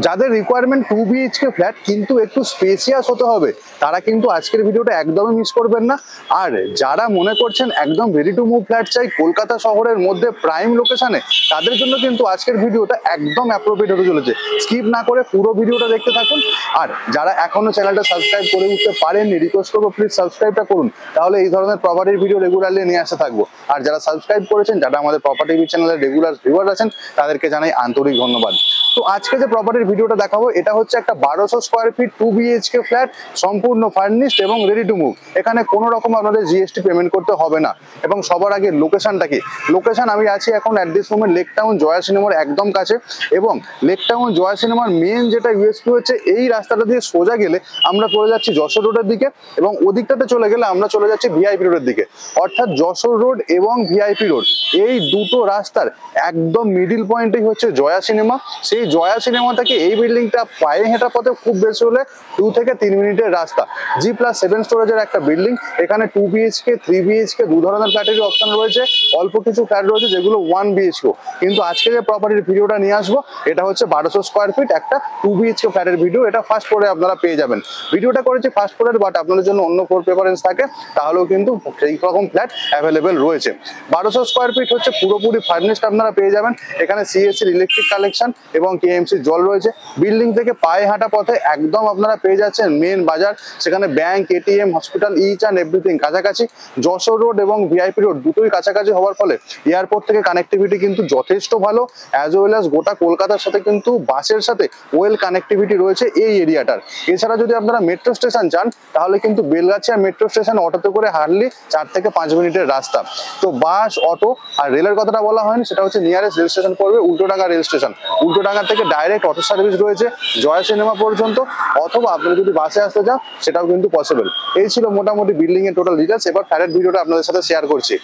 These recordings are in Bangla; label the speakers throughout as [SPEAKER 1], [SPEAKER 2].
[SPEAKER 1] যাদের রিকোয়ারমেন্ট 2 BHK ফ্ল্যাট কিন্তু একটু স্পেসিয়াস হতে হবে তারা কিন্তু আজকের ভিডিওটা একদমই মিস করবেন না। আর যারা মনে করছেন একদম রেডি টু মুভ ফ্ল্যাট চাই কলকাতা শহরের মধ্যে প্রাইম লোকেশনে, তাদের জন্য কিন্তু আজকের ভিডিওটা একদম অ্যাপ্রোপ্রিয়েট হতে চলেছে। স্কিপ না করে পুরো ভিডিওটা দেখতে থাকুন। আর যারা এখনো চ্যানেলটা সাবস্ক্রাইব করে উঠতে পারেননি, রিকোয়েস্ট করবো প্লিজ সাবস্ক্রাইবটা করুন, তাহলে এই ধরনের প্রপার্টির ভিডিও রেগুলারলি নিয়ে আসতে থাকবো। আর যারা সাবস্ক্রাইব করেছেন, যারা আমাদের প্রপার্টি চ্যানেলের রেগুলার ভিউয়ার আছেন, তাদেরকে জানাই আন্তরিক ধন্যবাদ। তো আজকে যে প্রপার্টির ভিডিওটা দেখাবো এটা হচ্ছে একটা 1200 স্কোয়ার ফিট 2 BHK ফ্ল্যাট, সম্পূর্ণ ফার্নিশড এবং রেডি টু মুভ। এখানে কোনো রকম আপনাদের জিএসটি পেমেন্ট করতে হবে না। এবং সবার আগে লোকেশনটা কি? লোকেশন আমি আছি এখন at this moment Lake Town Jaya সিনেমার একদম কাছে। এবং লেক টাউন জয়া সিনেমার মেন যেটা ইউএসপি হচ্ছে, এই রাস্তাটা দিয়ে সোজা গেলে আমরা চলে যাচ্ছি যশোর রোডের দিকে, এবং ওদিকটাতে চলে গেলে আমরা চলে যাচ্ছি ভিআইপি রোডের দিকে। অর্থাৎ যশোর রোড এবং ভিআইপি রোড এই দুটো রাস্তার একদম মিডিল পয়েন্টেই হচ্ছে জয়া সিনেমা। সেই জয়া সিনেমা থেকে এই বিল্ডিংটা পায়ে হেঁটা পথে খুব বেশি হলে 2 থেকে 3 মিনিটের রাস্তা। G+7 স্টোরেজের একটা বিল্ডিং। এখানে 2 BHK 3 BHK দু ধরনের ফ্ল্যাটের অপশন রয়েছে। অল্প কিছু ফ্ল্যাট রয়েছে যেগুলো 1 BHK। কিন্তু আজকে যে প্রপার্টির ভিডিওটা নিয়ে আসবো এটা হচ্ছে 1200 স্কোয়ার ফিট একটা 2 BHK ফ্ল্যাটের ভিডিও। এটা ফার্স্ট ফ্লোরে আপনারা পেয়ে যাবেন। ভিডিওটা করেছি ফার্স্ট ফ্লোরের, বাট আপনাদের জন্য অন্য ফ্লোর প্রেফারেন্স থাকে, তাহলেও কিন্তু সেই রকম ফ্ল্যাট অ্যাভেলেবেল রয়েছে। 1200 স্কোয়ার ফিট হচ্ছে পুরোপুরি ফার্নিশড আপনারা পেয়ে যাবেন। এখানে সিএসসির ইলেকট্রিক কালেকশন এবং কেএমসির জল রয়েছে। বিল্ডিং থেকে পায়ে হাঁটা পথে একদম আপনারা পেয়ে যাচ্ছেন মেন বাজার। সেখানে bank, ATM, hospital, each and everything কাছাকাছি। যশোর রোড এবং ভিআইপি রোড দুটোই কাছাকাছি হওয়ার ফলে এয়ারপোর্ট থেকে কানেক্টিভিটি কিন্তু যথেষ্ট ভালো। অ্যাজ ওয়েল অ্যাজ গোটা কলকাতার সাথে কিন্তু বাসের সাথে ওয়েল কানেক্টিভিটি রয়েছে এই এরিয়াটার। এছাড়া যদি আপনারা মেট্রো স্টেশন যান তাহলে কিন্তু বেলগাছিয়া মেট্রো স্টেশন অটোতে করে হার্ডলি 4 থেকে 5 মিনিটের রাস্তা। তো বাস, অটো আর রেলের কথাটা বলা হয়নি, সেটা হচ্ছে নিয়ারেস্ট রেল স্টেশন পড়বে উল্টোডাঙ্গা রেল স্টেশন। উল্টোডাঙ্গা থেকে ডাইরেক্ট অটো সার্ভিস রয়েছে জয়া সিনেমা পর্যন্ত, অথবা আপনারা যদি বাসে আসতে চান সেটাও কিন্তু পসিবল। এই ছিল মোটামুটি বিল্ডিং এর টোটাল ডিটেলস। এবার ফ্ল্যাটের ভিডিওটা আপনাদের সাথে শেয়ার করছি।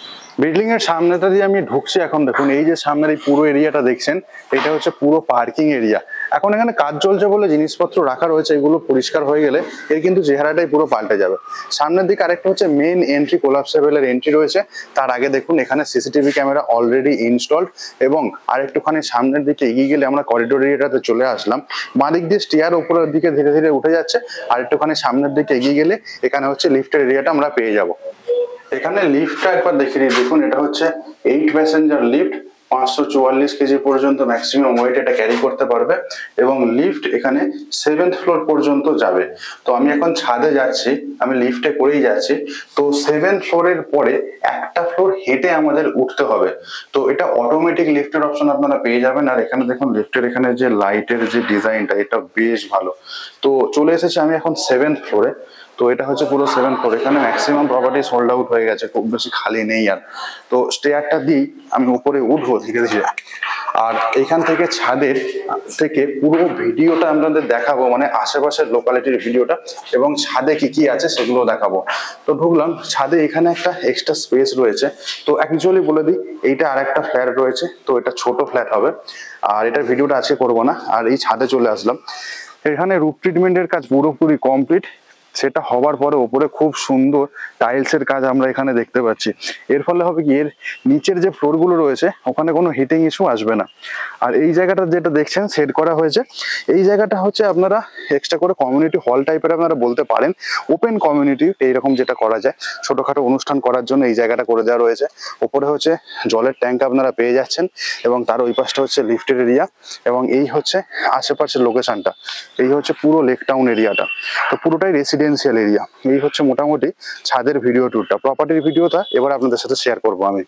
[SPEAKER 1] বিল্ডিং এর সামনেটা দিয়ে আমি ঢুকছি এখন। দেখুন এই যে সামনের এই পুরো এরিয়াটা দেখছেন, এটা হচ্ছে পুরো পার্কিং এরিয়া। এখন এখানে কাজ চলছে বলে জিনিসপত্র রাখা রয়েছে, এগুলো পরিষ্কার হয়ে গেলে এর কিন্তু চেহারাটাই পুরো পাল্টে যাবে। সামনের দিকে আরেকটা হচ্ছে মেন এন্ট্রি, কোলাপসেবলের এন্ট্রি রয়েছে। তার আগে দেখুন এখানে সিসিটিভি ক্যামেরা অলরেডি ইনস্টলড। এবং আরেকটুখানি সামনের দিকে এগিয়ে গেলে আমরা করিডোর এরিয়াটাতে চলে আসলাম। বাঁদিক দিয়ে স্টিয়ার উপরের দিকে ধীরে ধীরে উঠে যাচ্ছে। আর একটুখানি সামনের দিকে এগিয়ে গেলে এখানে হচ্ছে লিফটের এরিয়াটা আমরা পেয়ে যাব। এখানে লিফটটা একবার দেখিয়ে দিই। দেখুন এটা হচ্ছে 8 প্যাসেঞ্জার লিফট, 544 কেজি পর্যন্ত ম্যাক্সিমাম ওয়েট এটা ক্যারি করতে পারবে। এবং লিফট এখানে 7th ফ্লোর পর্যন্ত যাবে। তো আমি এখন ছাদে যাচ্ছি, আমি লিফটে করেই যাচ্ছি। তো 7th ফ্লোরের পরে একটা ফ্লোর হেঁটে আমাদের উঠতে হবে। তো এটা অটোমেটিক লিফটের অপশন আপনারা পেয়ে যাবেন। আর এখানে দেখুন লিফটের এখানে যে লাইটের যে ডিজাইনটা, এটা বেশ ভালো। তো চলে এসেছি আমি এখন 7th ফ্লোরে। তো এটা হচ্ছে পুরো 7th ফ্লোর। এখানে ম্যাক্সিমাম প্রপার্টি সোল্ড আউট হয়ে গেছে, খুব বেশি খালি নেই আর। তো স্টেয়ারটা দিই, আমি উপরে উঠবো ধীরে ধীরে। আর এখান থেকে ছাদের থেকে পুরো ভিডিওটা আপনাদের দেখাবো, মানে আশেপাশের লোকালিটির ভিডিওটা, এবং ছাদে কি কি আছে সেগুলো দেখাবো। তো ঢুকলাম ছাদে, এখানে একটা এক্সট্রা স্পেস রয়েছে। তো অ্যাকচুয়ালি বলে দিই, এইটা আর একটা ফ্ল্যাট রয়েছে, তো এটা ছোট ফ্ল্যাট হবে। আর এটার ভিডিওটা আজকে করবো না। আর এই ছাদে চলে আসলাম। এখানে রুফ ট্রিটমেন্টের কাজ পুরোপুরি কমপ্লিট। সেটা হবার পরে ওপরে খুব সুন্দর টাইলসের কাজ আমরা এখানে দেখতে পাচ্ছি। এর ফলে হবে কি, এর নিচের যে ফ্লোরগুলো রয়েছে ওখানে কোনো হিটিং ইস্যু আসবে না। আর এই জায়গাটা যেটা দেখছেন সেট করা হয়েছে, এই জায়গাটা হচ্ছে আপনারা এক্সট্রা করে কমিউনিটি হল টাইপের আপনারা বলতে পারেন, ওপেন কমিউনিটি এইরকম যেটা করা যায় ছোটখাটো অনুষ্ঠান করার জন্য এই জায়গাটা করে দেওয়া রয়েছে। ওপরে হচ্ছে জলের ট্যাঙ্ক আপনারা পেয়ে যাচ্ছেন, এবং তার ওই পাশটা হচ্ছে লিফটের এরিয়া। এবং এই হচ্ছে আশেপাশের লোকেশনটা, এই হচ্ছে পুরো লেক টাউন এরিয়াটা। তো পুরোটাই রেসিডেন্সিয়াল এরিয়া। এই হচ্ছে মোটামুটি ছাদের ভিডিও ট্যুরটা। প্রপার্টির ভিডিওটা এবার আপনাদের সাথে শেয়ার করবো আমি।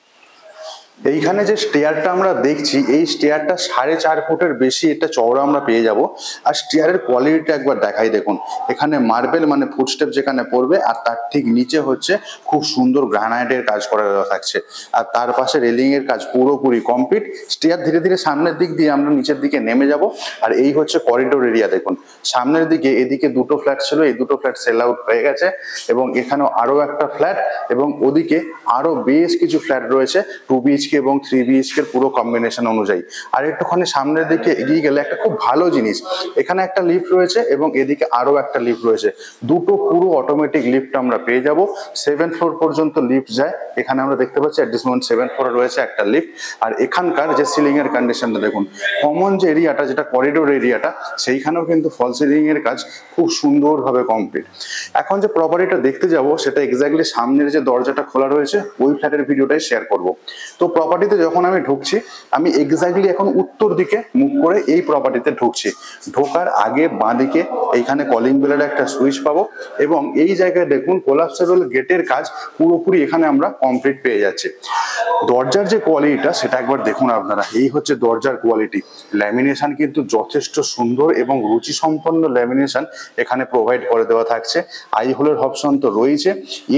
[SPEAKER 1] এইখানে যে স্টেয়ারটা আমরা দেখছি, এই স্টেয়ারটা 4.5 ফুটের বেশি এটা চওড়া আমরা পেয়ে যাব। আর স্টেয়ারের কোয়ালিটিটা একবার দেখাই। দেখুন এখানে মার্বেল মানে ফুটস্টেপ যেখানে পড়বে, আর তার ঠিক নিচে হচ্ছে খুব সুন্দর গ্রানাইটের কাজ করা থাকছে। আর তার পাশে রেলিং এর কাজ পুরোপুরি কমপ্লিট। স্টেয়ার ধীরে ধীরে সামনের দিক দিয়ে আমরা নিচের দিকে নেমে যাব। আর এই হচ্ছে করিডোর এরিয়া। দেখুন সামনের দিকে এদিকে দুটো ফ্ল্যাট ছিল, এই দুটো ফ্ল্যাট সেল আউট হয়ে গেছে। এবং এখানেও আরো একটা ফ্ল্যাট, এবং ওদিকে আরো বেশ কিছু ফ্ল্যাট রয়েছে 2 BHK BHK এবং 3 BHK এর পুরো কম্বিনেশন অনুযায়ী। আর একটুখানি সামনের দিকে এগিয়ে গেলে একটা খুব ভালো জিনিস, এখানে একটা লিফট রয়েছে এবং এদিকে আরো একটা লিফট রয়েছে, দুটো পুরো অটোমেটিক লিফট আমরা পেয়ে যাব। 7th ফ্লোর পর্যন্ত লিফট যায়, এখানে আমরা দেখতে পাচ্ছি অ্যাট দিস মোমেন্ট 7th ফ্লোরে রয়েছে একটা লিফট। আর এখানকার যে সিলিং এর কন্ডিশনটা দেখুন, কমন যে এরিয়াটা যেটা করিডোর এরিয়াটা, সেইখানেও কিন্তু ফল সিলিং এর কাজ খুব সুন্দরভাবে কমপ্লিট। এখন যে প্রপার্টিটা দেখতে যাব সেটা এক্স্যাক্টলি সামনের যে দরজাটা খোলা রয়েছে ওই ফ্ল্যাটের ভিডিওটাই শেয়ার করব। তো প্রপার্টিতে যখন আমি ঢুকছি, আমি এক্স্যাক্টলি এখন উত্তর দিকে মুখ করে এই প্রপার্টিতে ঢুকছি। ঢোকার আগে বাঁ দিকে এইখানে কলিং বেলের একটা সুইচ পাবো এবং এই জায়গায় দেখুন কোলাপসেবল গেটের কাজ পুরোপুরি এখানে আমরা কমপ্লিট পেয়ে যাচ্ছি। দরজার যে কোয়ালিটিটা সেটা একবার দেখুন আপনারা, এই হচ্ছে দরজার কোয়ালিটি। ল্যামিনেশন কিন্তু যথেষ্ট সুন্দর এবং রুচি সম্পন্ন ল্যামিনেশন এখানে প্রোভাইড করে দেওয়া থাকছে। আই হোলের অপশন তো রয়েছে,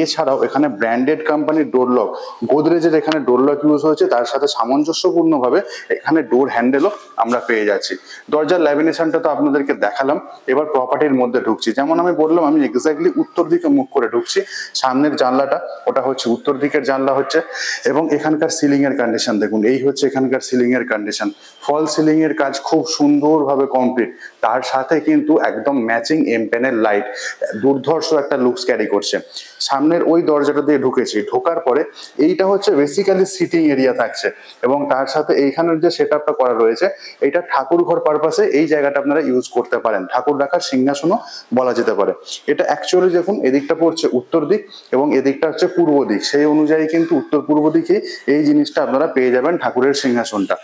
[SPEAKER 1] এছাড়াও এখানে ব্র্যান্ডেড কোম্পানির ডোর লক, গোদরেজের এখানে ডোর লক ইউজ হয়েছে, তার সাথে সামঞ্জস্যপূর্ণভাবে এখানে ডোর হ্যান্ডেলও আমরা পেয়ে যাচ্ছি। দরজার ল্যামিনেশনটা তো আপনাদেরকে দেখালাম, এবার প্রপার্টির মধ্যে ঢুকছি। যেমন আমি বললাম আমি এক্স্যাক্টলি উত্তর দিকে মুখ করে ঢুকছি, সামনের জানলাটা ওটা হচ্ছে উত্তর দিকের জানলা হচ্ছে। এবং এখানকার সিলিং এর কন্ডিশন দেখুন, এই হচ্ছে এখানকার সিলিং এর কন্ডিশন। ফল সিলিং এর কাজ খুব সুন্দরভাবে কমপ্লিট, তার সাথে কিন্তু একদম ম্যাচিং এমপেনের লাইট দুর্ধর্ষ একটা লুকস ক্যারি করছে। সামনের ওই দরজাটা দিয়ে ঢুকেছি, ঢোকার পরে এইটা হচ্ছে বেসিক্যালি সিটিং এরিয়া থাকছে এবং তার সাথে এইখানের যে সেটআপটা করা রয়েছে এটা ঠাকুর ঘর পারপাসে এই জায়গাটা আপনারা ইউজ করতে পারেন, ঠাকুর রাখার সিংহাসনও বলা যেতে পারে। এটা অ্যাকচুয়ালি দেখুন এদিকটা পড়ছে উত্তর দিক এবং এদিকটা হচ্ছে পূর্ব দিক, সেই অনুযায়ী কিন্তু উত্তর পূর্ব দিকে এই জিনিসটা আপনারা পেয়ে যাবেন ঠাকুরের সিংহাসনটা।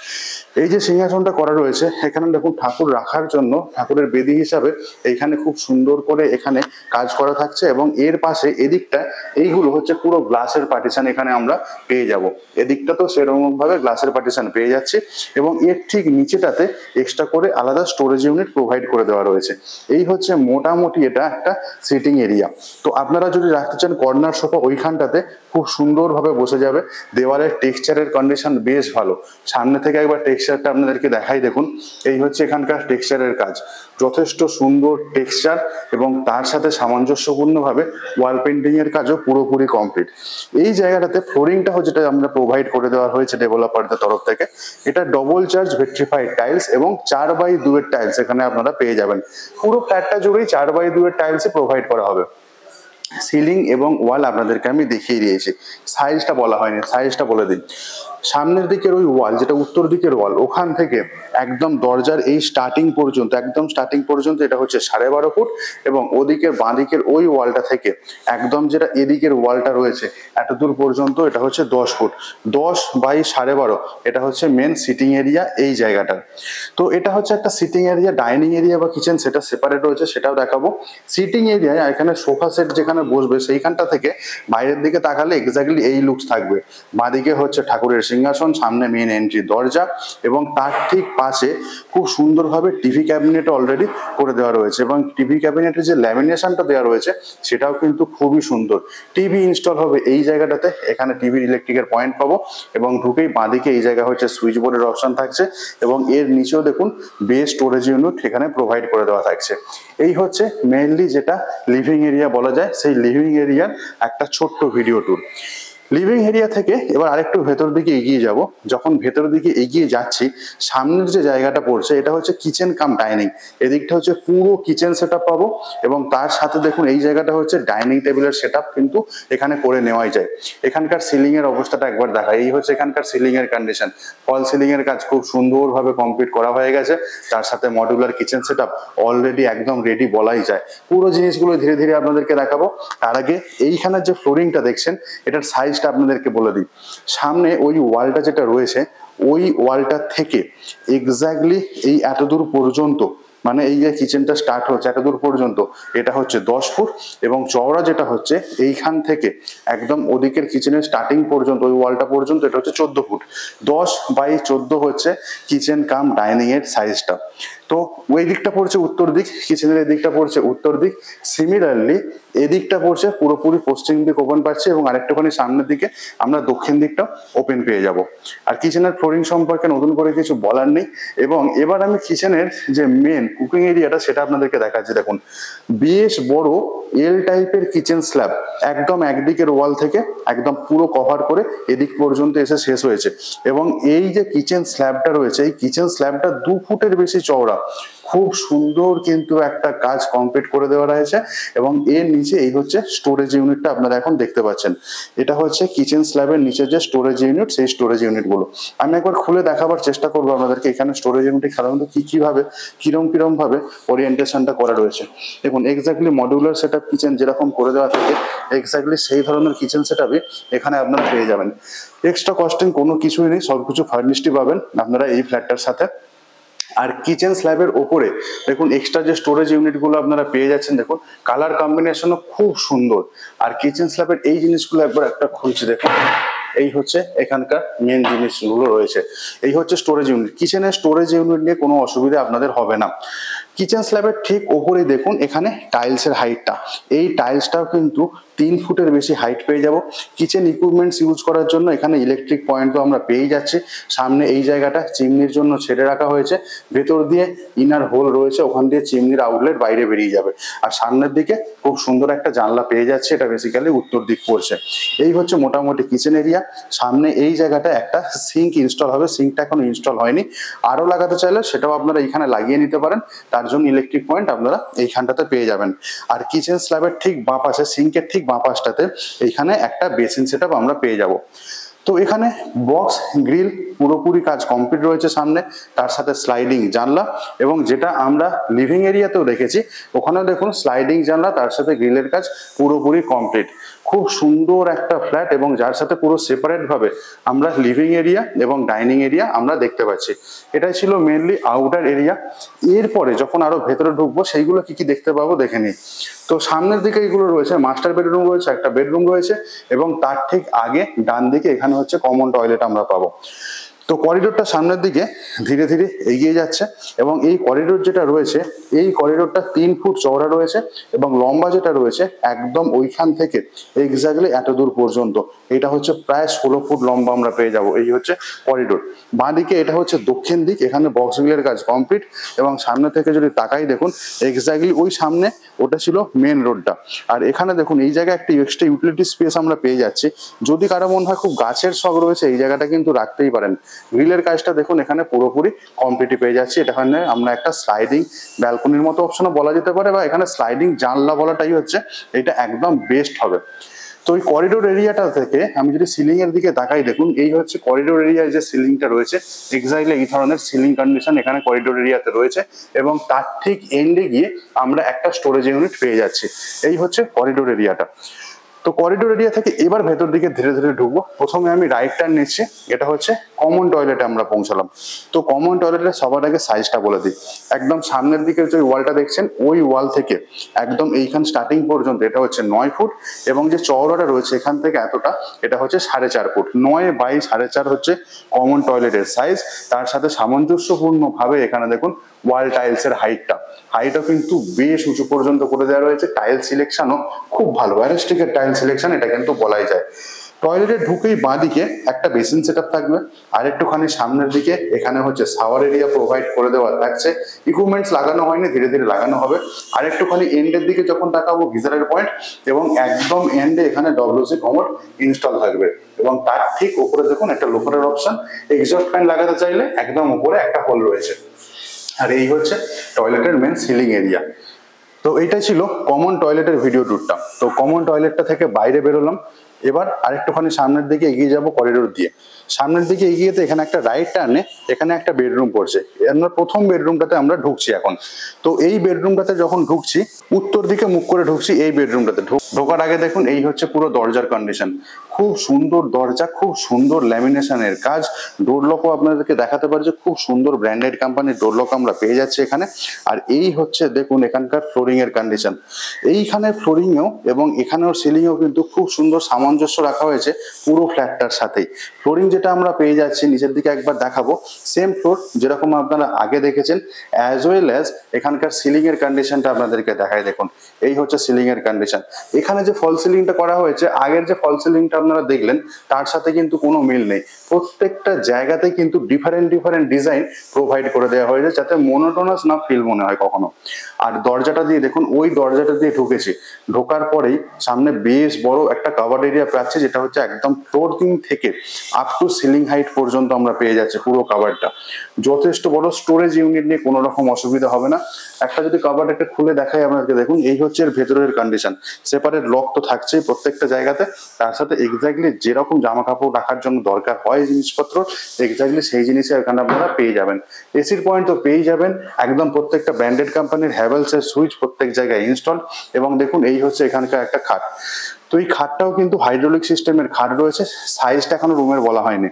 [SPEAKER 1] এই যে সিংহাসনটা করা রয়েছে এখানে দেখুন ঠাকুর রাখার জন্য ঠাকুরের বেদি হিসাবে এইখানে খুব সুন্দর করে এখানে কাজ করা থাকছে এবং এর পাশে এদিকটা এইগুলো হচ্ছে পুরো গ্লাসের পার্টিশন এখানে আমরা পেয়ে যাব। এদিকটা তো সেরকম ভাবে গ্লাসের পার্টিশন পেয়ে যাচ্ছি এবং এর ঠিক নিচেটাতে এক্সট্রা করে আলাদা স্টোরেজ ইউনিট প্রোভাইড করে দেওয়া রয়েছে। এই হচ্ছে মোটামুটি এটা একটা সিটিং এরিয়া। তো আপনারা যদি রাখতে চান কর্নার সোফা ওইখানটাতে খুব সুন্দরভাবে বসে যাবে। দেওয়ালের টেক্সচারের কন্ডিশন বেশ ভালো, সামনে থেকে একবার টেক্সচারটা আপনাদেরকে দেখাই দেখুন। এই হচ্ছে এখানকার টেক্সচারের কাজ, যথেষ্ট সুন্দর টেক্সচার এবং তার সাথে সামঞ্জস্যপূর্ণভাবে ওয়াল পেন্টিং এর কাজও পুরোপুরি কমপ্লিট। এই জায়গাটাতে ফ্লোরিংটাও যেটা আমরা প্রোভাইড করে দেওয়া হয়েছে ডেভেলপারদের তরফ থেকে, এটা ডবল চার্জ ভেট্রিফাইড টাইলস এবং 4x2 এর টাইলস এখানে আপনারা পেয়ে যাবেন। পুরো ফ্ল্যাটটা জুড়েই 4x2 এর টাইলসই প্রোভাইড করা হবে। সিলিং এবং ওয়াল আপনাদেরকে আমি দেখিয়ে দিয়েছি, সাইজটা বলা হয়নি, সাইজটা বলে দিই। সামনের দিকের ওই ওয়াল যেটা উত্তর দিকের ওয়াল, ওখান থেকে একদম দরজার এই স্টার্টিং পর্যন্ত, একদম স্টার্টিং পর্যন্ত এটা হচ্ছে 12.5 ফুট এবং ওদিকের বাঁ দিকের ওই ওয়ালটা থেকে একদম যেটা এদিকের ওয়ালটা রয়েছে এত দূর পর্যন্ত এটা হচ্ছে 10 ফুট। 10x12.5 এটা হচ্ছে মেন সিটিং এরিয়া এই জায়গাটার। তো এটা হচ্ছে একটা সিটিং এরিয়া, ডাইনিং এরিয়া বা কিচেন সেটা সেপারেট রয়েছে, সেটাও দেখাবো। সিটিং এরিয়ায় এখানে সোফা সেট যেখানে বসবে সেইখানটা থেকে বাইরের দিকে তাকালে এক্স্যাক্টলি এই লুকস থাকবে। বাঁদিকে হচ্ছে ঠাকুরের সিংহাসন, সামনে মেন এন্ট্রি দরজা এবং তার ঠিক পাশে খুব সুন্দরভাবে টিভি ক্যাবিনেট অলরেডি করে দেওয়া রয়েছে এবং টিভি ক্যাবিনেটের যে ল্যামিনেশনটা দেওয়া রয়েছে সেটাও কিন্তু খুবই সুন্দর। টিভি ইনস্টল হবে এই জায়গাটাতে, এখানে টিভির ইলেকট্রিকের পয়েন্ট পাবো এবং ঢুকেই বাঁদিকে এই জায়গা হচ্ছে সুইচ বোর্ডের অপশন থাকছে এবং এর নিচেও দেখুন বেস স্টোরেজ ইউনিট এখানে প্রোভাইড করে দেওয়া থাকছে। এই হচ্ছে মেইনলি যেটা লিভিং এরিয়া বলা যায়, সেই লিভিং এরিয়ার একটা ছোট্ট ভিডিও ট্যুর। লিভিং এরিয়া থেকে এবার আরেকটু ভেতর দিকে এগিয়ে যাব। যখন ভেতর দিকে এগিয়ে যাচ্ছি সামনের যে জায়গাটা পড়ছে এটা হচ্ছে কিচেন কাম ডাইনিং, এদিকটা হচ্ছে পুরো কিচেন সেটআপ পাবো এবং তার সাথে দেখুন এই জায়গাটা হচ্ছে ডাইনিং টেবিলের সেটআপ কিন্তু এখানে করে নেওয়াই যায়। এখানকার সিলিং এর অবস্থাটা একবার দেখা, এই হচ্ছে এখানকার সিলিং এর কন্ডিশন। ফল সিলিং এর কাজ খুব সুন্দরভাবে কমপ্লিট করা হয়ে গেছে, তার সাথে মডিউলার কিচেন সেটআপ অলরেডি একদম রেডি বলাই যায়। পুরো জিনিসগুলো ধীরে ধীরে আপনাদেরকে দেখাবো। তার আগে এইখানের যে ফ্লোরিংটা দেখছেন এটার সাইজ আপনাদেরকে বলে দিই। সামনে ওই ওয়ালটা যেটা রয়েছে ওই ওয়ালটা থেকে এক্স্যাক্টলি এই এতদূর পর্যন্ত, মানে এই যে কিচেনটা স্টার্ট হচ্ছে এতদূর পর্যন্ত এটা হচ্ছে 10 ফুট এবং চওড়া যেটা হচ্ছে এইখান থেকে একদম ওদিকের কিচেনের স্টার্টিং পর্যন্ত ওই ওয়ালটা পর্যন্ত এটা হচ্ছে 14 ফুট। 10x14 হচ্ছে কিচেন কাম ডাইনিং এর সাইজটা। তো ওই দিকটা পড়ছে উত্তর দিক, কিচেনের এই দিকটা পড়ছে উত্তর দিক। সিমিলারলি এদিকটা পড়ছে পুরোপুরি পশ্চিম দিক ওপেন পাচ্ছে, এবং আরেকটুখানি সামনের দিকে আমরা দক্ষিণ দিকটা ওপেন পেয়ে যাব। আর কিচেনের ফ্লোরিং সম্পর্কে নতুন করে কিছু বলার নেই। এবং এবার আমি কিচেনের যে মেন কুকিং এরিয়াটা সেটা আপনাদেরকে দেখাচ্ছি। দেখুন বেশ বড় এল টাইপের কিচেন স্ল্যাব, একদম একদিকের ওয়াল থেকে একদম পুরো কভার করে এদিক পর্যন্ত এসে শেষ হয়েছে। এবং এই যে কিচেন স্ল্যাবটা রয়েছে, এই কিচেন স্ল্যাবটা 2 ফুটের বেশি চওড়া। খুব সুন্দর কিন্তু একটা কাজ কমপ্লিট করে দেওয়া রয়েছে। এবং এর নিচে এই হচ্ছে স্টোরেজ ইউনিটটা আপনারা এখন দেখতে পাচ্ছেন। এটা হচ্ছে কিচেন স্ল্যাবের নিচে যে স্টোরেজ ইউনিট, সেই স্টোরেজ ইউনিট গুলো আমি একবার খুলে দেখাবার চেষ্টা করবো আপনাদেরকে। এখানে স্টোরেজ ইউনিটে সাধারণত কিভাবে কিরম ভাবে ওরিয়েন্টেশনটা করা রয়েছে। দেখুন এক্স্যাক্টলি মডিউলার সেটআপ কিচেন যেরকম করে দেওয়া থাকে, এক্স্যাক্টলি সেই ধরনের কিচেন সেটআপই এখানে আপনারা পেয়ে যাবেন। এক্সট্রা কস্টিং কোনো কিছুই নেই, সবকিছু ফার্নিশডই পাবেন আপনারা এই ফ্ল্যাটটার সাথে। আর কিচেন স্ল্যাবের ওপরে দেখুন এক্সট্রা যে স্টোরেজ ইউনিট গুলো আপনারা পেয়ে যাচ্ছেন, দেখুন কালার কম্বিনেশনও খুব সুন্দর। আর কিচেন স্ল্যাবের এই জিনিসগুলো একবার একটা খুলছি দেখুন, এই হচ্ছে এখানকার মেন জিনিসগুলো রয়েছে। এই হচ্ছে স্টোরেজ ইউনিট। কিচেনের স্টোরেজ ইউনিট নিয়ে কোনো অসুবিধা আপনাদের হবে না। কিচেন স্ল্যাবের ঠিক ওপরেই দেখুন এখানে টাইলসের হাইটটা, এই টাইলসটাও কিন্তু 3 ফুটের বেশি হাইট পেয়ে যাব। কিচেন ইকুইপমেন্টস ইউজ করার জন্য এখানে ইলেকট্রিক পয়েন্টও আমরা পেয়ে যাচ্ছি। সামনে এই জায়গাটা চিমনির জন্য ছেড়ে রাখা হয়েছে, ভেতর দিয়ে ইনার হোল রয়েছে, ওখান দিয়ে চিমনির আউটলেট বাইরে বেরিয়ে যাবে। আর সামনের দিকে খুব সুন্দর একটা জানলা পেয়ে যাচ্ছে, এটা বেসিক্যালি উত্তর দিক পড়ছে। এই হচ্ছে মোটামুটি কিচেন এরিয়া। সামনে এই জায়গাটা একটা সিঙ্ক ইনস্টল হবে, সিঙ্কটা এখনো ইনস্টল হয়নি, আরো লাগাতে চাইলে সেটাও আপনারা এইখানে লাগিয়ে নিতে পারেন। তার জন্য ইলেকট্রিক পয়েন্ট আপনারা এইখানটাতে পেয়ে যাবেন। আর কিচেন স্ল্যাবের ঠিক বাঁ পাশে, সিঙ্কের ঠিক বাঁ পাশটাতে এইখানে একটা বেসিন সেটআপ আমরা পেয়ে যাব। তো এখানে বক্স গ্রিল পুরোপুরি কাজ কমপ্লিট রয়েছে সামনে, তার সাথে স্লাইডিং জানলা, এবং যেটা আমরা লিভিং এরিয়াতেও দেখেছি ওখানেও দেখুন স্লাইডিং জানলা, তার সাথে গ্রিলের কাজ পুরোপুরি কমপ্লিট। খুব সুন্দর একটা ফ্ল্যাট, এবং যার সাথে পুরো সেপারেট ভাবে আমরা লিভিং এরিয়া এবং ডাইনিং এরিয়া আমরা দেখতে পাচ্ছি। এটাই ছিল মেনলি আউটার এরিয়া। এরপরে যখন আরো ভেতরে ঢুকবো সেইগুলো কি কি দেখতে পাবো দেখে নিই। তো সামনের দিকে এগুলো রয়েছে, মাস্টার বেডরুম রয়েছে, একটা বেডরুম রয়েছে, এবং তার ঠিক আগে ডান দিকে এখানে হচ্ছে কমন টয়লেট আমরা পাবো। তো করিডোরটা সামনের দিকে ধীরে ধীরে এগিয়ে যাচ্ছে, এবং এই করিডোর যেটা রয়েছে, এই করিডোরটা 3 ফুট চওড়া রয়েছে, এবং লম্বা যেটা রয়েছে একদম ওইখান থেকে এক্স্যাক্টলি এত দূর পর্যন্ত, এটা হচ্ছে প্রায় 16 ফুট লম্বা আমরা পেয়ে যাব। এই হচ্ছে করিডোর। বাঁদিকে এটা হচ্ছে দক্ষিণ দিক, এখানে বক্স গ্রিলের কাজ কমপ্লিট, এবং সামনে থেকে যদি তাকাই দেখুন এক্স্যাক্টলি ওই সামনে ওটা ছিল মেন রোডটা। আর এখানে দেখুন এই জায়গায় একটা এক্সট্রা ইউটিলিটি স্পেস আমরা পেয়ে যাচ্ছি। যদি কারো মনে হয় খুব গাছের শখ রয়েছে, এই জায়গাটা কিন্তু রাখতেই পারেন। গ্রিলের কাজটা দেখুন এখানে পুরোপুরি কমপ্লিট পেয়ে যাচ্ছি। এখানে আমরা একটা স্লাইডিং ব্যালকনির মতো অপশনও বলা যেতে পারে, বা এখানে স্লাইডিং জানলা বলাটাই হচ্ছে এটা একদম বেস্ট হবে। তো ওই করিডোর এরিয়াটা থেকে আমি যদি সিলিং এর দিকে তাকাই, দেখুন এই হচ্ছে করিডোর এরিয়ায় যে সিলিংটা রয়েছে, এক্স্যাক্টলি এই ধরনের সিলিং কন্ডিশন এখানে করিডোর এরিয়াতে রয়েছে, এবং তার ঠিক এন্ডে গিয়ে আমরা একটা স্টোরেজ ইউনিট পেয়ে যাচ্ছি। এই হচ্ছে করিডোর এরিয়াটা। তো করিডোর এরিয়া থেকে এবার ভেতর দিকে ধীরে ধীরে ঢুকবো। প্রথমে আমি রাইট টার্ন নিচ্ছি, এটা হচ্ছে কমন টয়লেটে আমরা পৌঁছালাম। তো কমন টয়লেটের সবার আগে সাইজটা বলে দিই। একদম সামনের দিকে যে ওয়ালটা দেখছেন, ওই ওয়াল থেকে একদম এইখান স্টার্টিং পর্যন্ত এটা হচ্ছে 9 ফুট, এবং যে চওড়াটা রয়েছে এখান থেকে এতটা, এটা হচ্ছে 4.5 ফুট। 9 বাই 4.5 হচ্ছে কমন টয়লেটের সাইজ। তার সাথে সামঞ্জস্যপূর্ণ ভাবে এখানে দেখুন ওয়াল টাইলসের হাইটও কিন্তু বেশ উঁচু পর্যন্ত করে দেওয়া রয়েছে। টাইল সিলেকশনও খুব ভালো, অ্যারেস্টিকের টাইল সিলেকশন এটা কিন্তু বলাই যায়। টয়লেটে ঢুকেই বাঁদিকে একটা বেসিন সেটআপ থাকবে, আর একটুখানি সামনের দিকে এখানে হচ্ছে শাওয়ার এরিয়া প্রোভাইড করে দেওয়া থাকছে। ইকুইপমেন্টস লাগানো হয়নি, ধীরে ধীরে লাগানো হবে। আর একটুখানি এন্ডের দিকে যখন তাকাবো গিজারের পয়েন্ট, এবং একদম এন্ডে এখানে ডব্লিউসি কমোড ইনস্টল থাকবে, এবং তার ঠিক উপরে দেখুন একটা লোকারের অপশন। এক্সস্ট ফ্যান লাগাতে চাইলে একদম উপরে একটা হোল রয়েছে। আর এই হচ্ছে টয়লেটের মেন সিলিং এরিয়া। তো এইটাই ছিল কমন টয়লেটের ভিডিও ট্যুরটা। তো কমন টয়লেটটা থেকে বাইরে বেরোলাম, এবার আরেকটুখানি সামনের দিকে এগিয়ে যাব করিডোর দিয়ে। সামনের দিকে এগিয়ে তো এখানে একটা রাইট টার্নে এখানে একটা বেডরুম পড়ছে, আমরা প্রথম বেডরুমটাতে আমরা ঢুকছি এখন। তো এই বেডরুমটাতে যখন ঢুকছি, উত্তর দিকে মুখ করে ঢুকছি। এই বেডরুমটাতে ঢোকার আগে দেখুন এই হচ্ছে পুরো দরজার কন্ডিশন, খুব সুন্দর দরজা, খুব সুন্দর ল্যামিনেশনের কাজ। ডোর লকও আপনাদেরকে দেখাতে পারছি, খুব সুন্দর ব্র্যান্ডেড কোম্পানির ডোর লক আমরা পেয়ে যাচ্ছি এখানে। আর এই হচ্ছে দেখুন এখানকার ফ্লোরিং এর কন্ডিশন। এইখানে ফ্লোরিংও এবং এখানেও সিলিংও কিন্তু খুব সুন্দর সামঞ্জস্য রাখা হয়েছে পুরো ফ্ল্যাটটার সাথেই। ফ্লোরিং যেটা আমরা পেয়ে যাচ্ছি নিচের দিকে একবার দেখাবো, সেম ফ্লোর যেরকম আপনারা আগে দেখেছেন, অ্যাজ ওয়েল অ্যাজ এখানকার সিলিং এর কন্ডিশনটা আপনাদেরকে দেখায়। দেখুন এই হচ্ছে সিলিং এর কন্ডিশন। এখানে যে ফল সিলিংটা করা হয়েছে, আগের যে ফল সিলিংটা আপনারা দেখলেন তার সাথে কিন্তু কোনো মিল নেই। প্রত্যেকটা জায়গাতে কিন্তু ডিফারেন্ট ডিজাইন প্রোভাইড করে দেওয়া হয়েছে, যাতে মোনোটোনাস না ফিল মনে হয় কখনো। আর দরজাটা দিয়ে দেখুন, ওই দরজাটা দিয়ে ঢুকেছি, ঢোকার পরেই সামনে বেশ বড় একটা কভার এরিয়া পাচ্ছি, যেটা হচ্ছে একদম ফ্লোর থেকে আপ টু সিলিং হাইট পর্যন্ত আমরা পেয়ে যাচ্ছি পুরো কাভারটা। যথেষ্ট বড় স্টোরেজ ইউনিট নিয়ে কোনো রকম অসুবিধা হবে না। একটা যদি কাভার একটা খুলে দেখাই আপনাদেরকে, দেখুন এই হচ্ছে এর ভেতরের কন্ডিশন। সেপারেট লক তো থাকছেই প্রত্যেকটা জায়গাতে, তার সাথে এক্স্যাক্টলি যেরকম জামা কাপড় রাখার জন্য দরকার হয় জিনিসপত্র, এক্স্যাক্টলি সেই জিনিসই এখানে আপনারা পেয়ে যাবেন। এসির পয়েন্ট তো পেয়ে যাবেন, একদম প্রত্যেকটা ব্র্যান্ডেড কোম্পানির হ্যাভেলস এর সুইচ প্রত্যেক জায়গায় ইনস্টল। এবং দেখুন এই হচ্ছে এখানকার একটা খাট। তো এই খাটটাও কিন্তু হাইড্রোলিক সিস্টেমের খাট রয়েছে। সাইজটা এখনো রুমের বলা হয়নি।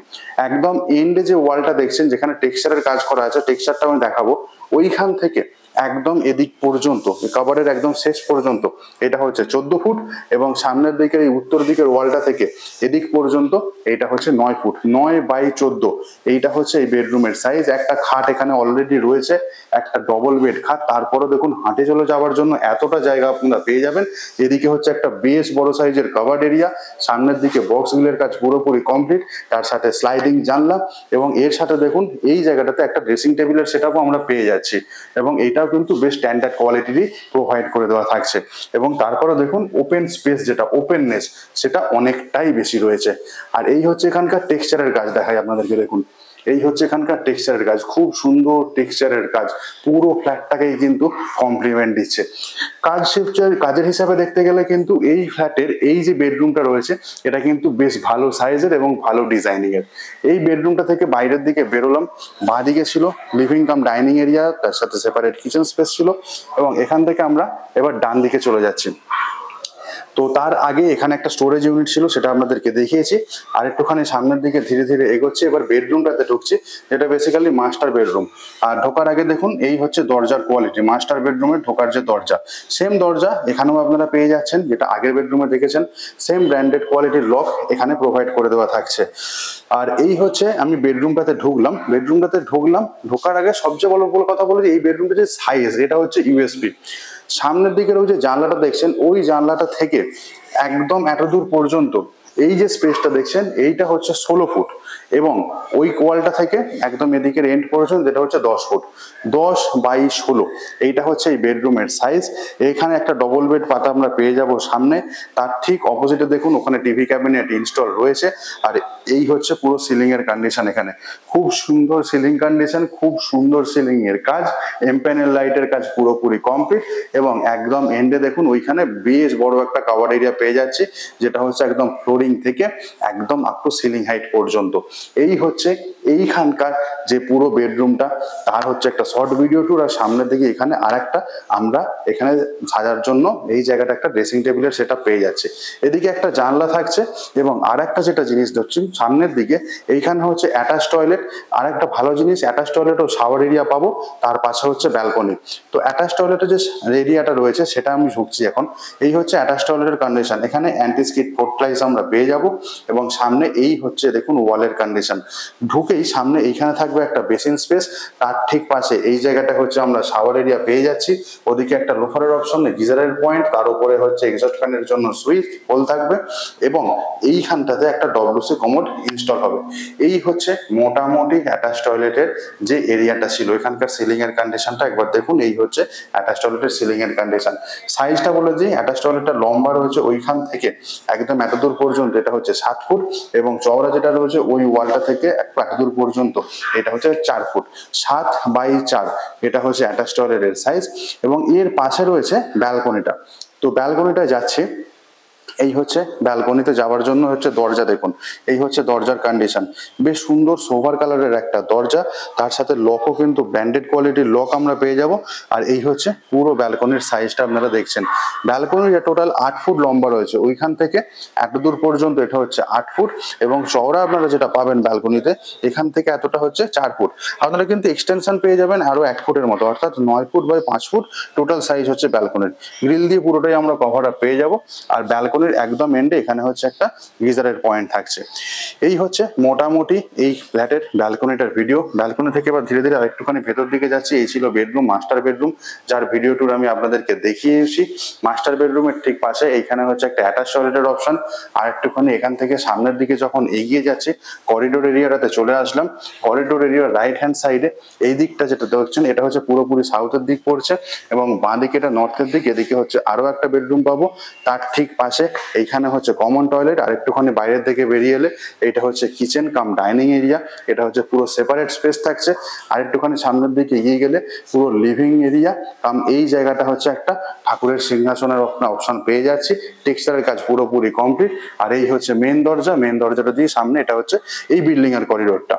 [SPEAKER 1] একদম এন্ডে যে ওয়ালটা দেখছেন যেখানে টেক্সচারের কাজ করা আছে, টেক্সচারটা আমি দেখাবো, ওইখান থেকে একদম এদিক পর্যন্ত কভারের একদম শেষ পর্যন্ত এটা হচ্ছে 14 ফুট, এবং সামনের দিকের এই উত্তর দিকের ওয়ালটা থেকে এদিক পর্যন্ত এটা হচ্ছে 9 ফুট, 9/14। এইটা হচ্ছে এই বেডরুমের সাইজ। একটা খাট এখানে অলরেডি রয়েছে, একটা ডবল বেড খাট। তারপরে দেখুন হাঁটে চলে যাওয়ার জন্য এতটা জায়গা আপনারা পেয়ে যাবেন। এদিকে হচ্ছে একটা বেশ বড় সাইজের কভার্ড এরিয়া, সামনের দিকে বক্স গুলোর কাজ পুরোপুরি কমপ্লিট, তার সাথে স্লাইডিং জানলা, এবং এর সাথে দেখুন এই জায়গাটাতে একটা ড্রেসিং টেবিলের সেটআপও আমরা পেয়ে যাচ্ছি, এবং এটাও কিন্তু বেশ স্ট্যান্ডার্ড কোয়ালিটিরই প্রোভাইড করে দেওয়া থাকছে। এবং তারপরে দেখুন ওপেন স্পেস, যেটা ওপেননেস, সেটা অনেকটাই বেশি রয়েছে। আর এই হচ্ছে এখানকার টেক্সচারের কাজ দেখাই আপনাদেরকে। দেখুন এই হচ্ছে এখানকার টেক্সচারের কাজ, খুব সুন্দর টেক্সচারের কাজ, পুরো ফ্ল্যাটটাকেই কিন্তু কমপ্লিমেন্ট দিচ্ছে। কাজের হিসাবে দেখতে গেলে কিন্তু এই ফ্ল্যাটের এই যে বেডরুমটা রয়েছে, এটা কিন্তু বেশ ভালো সাইজের এবং ভালো ডিজাইনিং এর। এই বেডরুমটা থেকে বাইরের দিকে বেরোলাম, বাঁদিকে ছিল লিভিং কাম ডাইনিং এরিয়া, তার সাথে সেপারেট কিচেন স্পেস ছিল, এবং এখান থেকে আমরা এবার ডান দিকে চলে যাচ্ছি। তো তার আগে এখানে একটা স্টোরেজ ইউনিট ছিল, সেটা আপনাদেরকে দেখিয়েছি। আর একটুখানি সামনের দিকে ধীরে ধীরে এগোচ্ছি, এবার বেডরুমটাতে ঢুকছি, যেটা বেসিক্যালি মাস্টার বেডরুম। আর ঢোকার আগে দেখুন এই হচ্ছে দরজার কোয়ালিটি। মাস্টার বেডরুমে ঢোকার যে দরজা, সেম দরজা এখানেও আপনারা পেয়ে যাচ্ছেন, যেটা আগের বেডরুমে দেখেছেন। সেম ব্র্যান্ডেড কোয়ালিটির লক এখানে প্রোভাইড করে দেওয়া থাকছে। আর এই হচ্ছে আমি বেডরুমটাতে ঢুকলাম। ঢোকার আগে সবচেয়ে বড় কথা বলে যে এই বেডরুমটা যে সাইজ, এটা হচ্ছে ইউএসপি। সামনের দিকের ওই যে জানলাটা দেখছেন, ওই জানলাটা থেকে একদম এত দূর পর্যন্ত এই যে স্পেসটা দেখছেন, এইটা হচ্ছে 16 ফুট, এবং ওই ওয়ালটা থেকে একদম এদিকের এন্ড পর্যন্ত যেটা হচ্ছে 10 ফুট, 10/16। এইটা হচ্ছে এই বেডরুমের সাইজ। এখানে একটা ডবল বেড পাতা আমরা পেয়ে যাব সামনে। তার ঠিক অপোজিটে দেখুন ওখানে টিভি ক্যাবিনেট ইনস্টল রয়েছে। আর এই হচ্ছে পুরো সিলিং এর কন্ডিশন। এখানে খুব সুন্দর সিলিং কন্ডিশন, খুব সুন্দর সিলিং এর কাজ, এমপ্যানেল লাইটের কাজ পুরোপুরি কমপ্লিট, এবং একদম এন্ডে দেখুন ওইখানে বেশ বড় একটা কভার এরিয়া পেয়ে যাচ্ছে, যেটা হচ্ছে একদম ফ্লোরিং থেকে একদম আপ টু সিলিং হাইট পর্যন্ত। এই হচ্ছে এইখানকার যে পুরো বেডরুমটা, তার হচ্ছে একটা শর্ট ভিডিও ট্যুর। আর সামনের দিকে এখানে আরেকটা আমরা এখানে সাজার জন্য এই জায়গাটা একটা ড্রেসিং টেবিলের সেটা পেয়ে যাচ্ছে। এদিকে একটা জানলা থাকছে, এবং আর একটা যেটা জিনিস দেখছি সামনের দিকে, এইখানে হচ্ছে অ্যাটাচ টয়লেট। আর একটা ভালো জিনিস, অ্যাটাচ টয়লেট ও শাওয়ার এরিয়া পাবো, তার পাশে হচ্ছে ব্যালকনি। তো অ্যাটাচ টয়লেটের যে এরিয়াটা রয়েছে সেটা আমি ঢুকছি এখন। এই হচ্ছে অ্যাটাচ টয়লেটের কন্ডিশন। এখানে অ্যান্টি স্কিড পোর্টলাইজ আমরা পেয়ে যাব, এবং সামনে এই হচ্ছে দেখুন ওয়ালের কন্ডিশন। ঢুকেই সামনে এইখানে থাকবে একটা বেসিন স্পেস, তার ঠিক পাশে এই জায়গাটা হচ্ছে আমরা শাওয়ার এরিয়া পেয়ে যাচ্ছি। ওদিকে একটা লোফারের অপশন, গিজারের পয়েন্ট, তার উপরে হচ্ছে এক্সস্ট ফ্যানের জন্য সুইচ হোল থাকবে, এবং এইখানটাতে একটা ডব্লিউসি কমোড ইনস্টল হবে। এই হচ্ছে মোটামুটি অ্যাটাচ টয়লেটের যে এরিয়াটা ছিল। এখানকার সিলিং এর কন্ডিশনটা একবার দেখুন। এই হচ্ছে অ্যাটাচ টয়লেটের সিলিং এর কন্ডিশন। সাইজটা বলে দিই, অ্যাটাচ টয়লেটটা লম্বা রয়েছে ওইখান থেকে একদম এত দূর পর্যন্ত, এটা হচ্ছে 7 ফুট, এবং চওড়া যেটা রয়েছে ওই ওয়ালটা থেকে একটু এত দূর পর্যন্ত, এটা হচ্ছে 4 ফুট। 7/4 এটা হচ্ছে অ্যাটাচ টয়লেটের সাইজ। এবং এর পাশে রয়েছে ব্যালকনিটা। তো ব্যালকনিটা যাচ্ছে, এই হচ্ছে ব্যালকনিতে যাওয়ার জন্য হচ্ছে দরজা। দেখুন এই হচ্ছে দরজার কন্ডিশন, বেশ সুন্দর সোভার কালারের একটা দরজা, তার সাথে লকও কিন্তু ব্র্যান্ডেড কোয়ালিটির লক আমরা পেয়ে যাব। আর এই হচ্ছে পুরো ব্যালকনির সাইজটা আপনারা দেখছেন। ব্যালকনির টোটাল 8 ফুট লম্বা রয়েছে, ওইখান থেকে এত দূর পর্যন্ত এটা হচ্ছে 8 ফুট, এবং চওড়া আপনারা যেটা পাবেন ব্যালকনিতে এখান থেকে এতটা হচ্ছে 4 ফুট। আপনারা কিন্তু এক্সটেনশন পেয়ে যাবেন আরো 1 ফুটের মতো, অর্থাৎ 9 foot by 5 foot total size হচ্ছে ব্যালকনির। গ্রিল দিয়ে পুরোটাই আমরা কভার আপ পেয়ে যাব। আর ব্যালকনি ব্যালকনির একদম এন্ডে এখানে হচ্ছে একটা গিজারের পয়েন্ট থাকছে। এই হচ্ছে মোটামুটি এই ফ্ল্যাটের ব্যালকনিটার ভিডিও। ব্যালকনি থেকে এবার ধীরে ধীরে আরেকটুখানি ভেতর দিকে যাচ্ছি। এই ছিল বেডরুম, মাস্টার বেডরুম, যার ভিডিও ট্যুর আমি আপনাদেরকে দেখিয়েছি। মাস্টার বেডরুমের ঠিক পাশে এইখানে হচ্ছে একটা অ্যাটাচ টয়লেটের অপশন। আর একটুখানি এখান থেকে সামনের দিকে যখন এগিয়ে যাচ্ছি করিডোর এরিয়াটাতে চলে আসলাম। করিডোর এরিয়ার রাইট হ্যান্ড সাইডে এই দিকটা যেটা দেখছেন এটা হচ্ছে পুরোপুরি সাউথের দিক পড়ছে এবং বাঁ দিকে এটা নর্থের দিক। এদিকে হচ্ছে আরো একটা বেডরুম পাবো। তার ঠিক পাশে এইখানে হচ্ছে কমন টয়লেট। আর একটুখানি বাইরের দিকে বেরিয়ে এলে এটা হচ্ছে কিচেন কাম ডাইনিং এরিয়া। এটা হচ্ছে পুরো সেপারেট স্পেস থাকছে। আর একটুখানি সামনের দিকে এগিয়ে গেলে পুরো লিভিং এরিয়া কাম এই জায়গাটা হচ্ছে একটা ঠাকুরের সিংহাসনের অপশন পেয়ে যাচ্ছি। টেক্সচারের কাজ পুরোপুরি কমপ্লিট। আর এই হচ্ছে মেন দরজা। মেন দরজাটা দিয়ে সামনে এটা হচ্ছে এই বিল্ডিং এর করিডোরটা।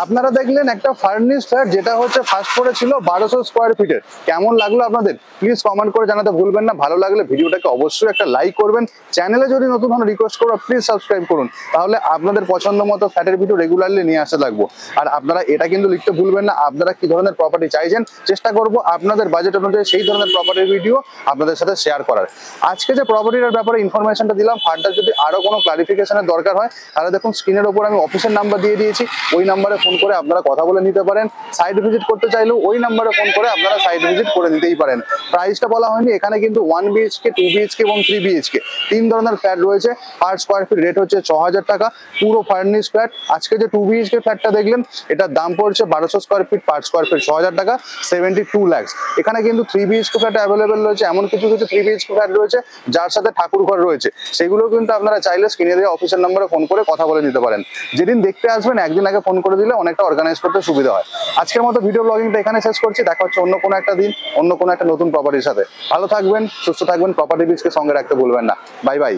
[SPEAKER 1] আপনারা দেখলেন একটা ফার্নিশ ফ্ল্যাট, যেটা হচ্ছে ফার্স্ট ফ্লোরে ছিল 1200 স্কোয়ার ফিটের। কেমন লাগলো আপনাদের প্লিজ কমেন্ট করে জানাতে ভুলবেন না। ভালো লাগলে ভিডিওটাকে অবশ্যই একটা লাইক করবেন। চ্যানেলে যদি নতুন হন রিকোয়েস্ট করবো প্লিজ সাবস্ক্রাইব করুন, তাহলে আপনাদের পছন্দ মতো ফ্ল্যাটের ভিডিও রেগুলারলি নিয়ে আসতে লাগবো। আর আপনারা এটা কিন্তু লিখতে ভুলবেন না আপনারা কি ধরনের প্রপার্টি চাইছেন। চেষ্টা করবো আপনাদের বাজেট অনুযায়ী সেই ধরনের প্রপার্টির ভিডিও আপনাদের সাথে শেয়ার করার। আজকে যে প্রপার্টিটার ব্যাপারে ইনফরমেশনটা দিলাম, ফার্দার যদি আরো কোনো ক্লারিফিকেশনের দরকার হয় তাহলে দেখুন স্ক্রিনের ওপর আমি অফিসের নাম্বার দিয়ে দিয়েছি। ওই নাম্বারে ফোন করে আপনারা কথা বলে নিতে পারেন। সাইট ভিজিট করতে চাইলেও ওই নাম্বারে ফোন করে আপনারা সাইট ভিজিট করে নিতেই পারেন। প্রাইসটা বলা হয়নি, এখানে কিন্তু 1 BHK, 2 BHK এবং 3 BHK তিন ধরনের ফ্ল্যাট রয়েছে। পার স্কোয়ার ফিট রেট হচ্ছে 6000 টাকা, পুরো ফার্নিশ ফ্ল্যাট। আজকে যে 2 BHK ফ্ল্যাটটা দেখলেন এটার দাম পড়ছে 1200 square feet, per square feet 6000 টাকা, 72 lakhs। এখানে কিন্তু 3 BHK ফ্ল্যাট অ্যাভেলেবেল রয়েছে। এমন কিছু কিছু 3 BHK ফ্ল্যাট রয়েছে যার সাথে ঠাকুর ঘর রয়েছে, সেগুলো কিন্তু আপনারা চাইলে স্ক্রিনে দিয়ে অফিসের নাম্বারে ফোন করে কথা বলে নিতে পারেন। যেদিন দেখতে আসবেন একদিন আগে ফোন করে দিলে অনেকটা অর্গানাইজ করতে সুবিধা হয়। আজকের মতো ভিডিও ব্লগিংটা এখানে শেষ করছি। দেখা হচ্ছে অন্য কোনো একটা দিন অন্য কোনো একটা নতুন প্রপার্টির সাথে। ভালো থাকবেন, সুস্থ থাকবেন, প্রপার্টি বিজকে সঙ্গে রাখতে ভুলবেন না। Bye bye.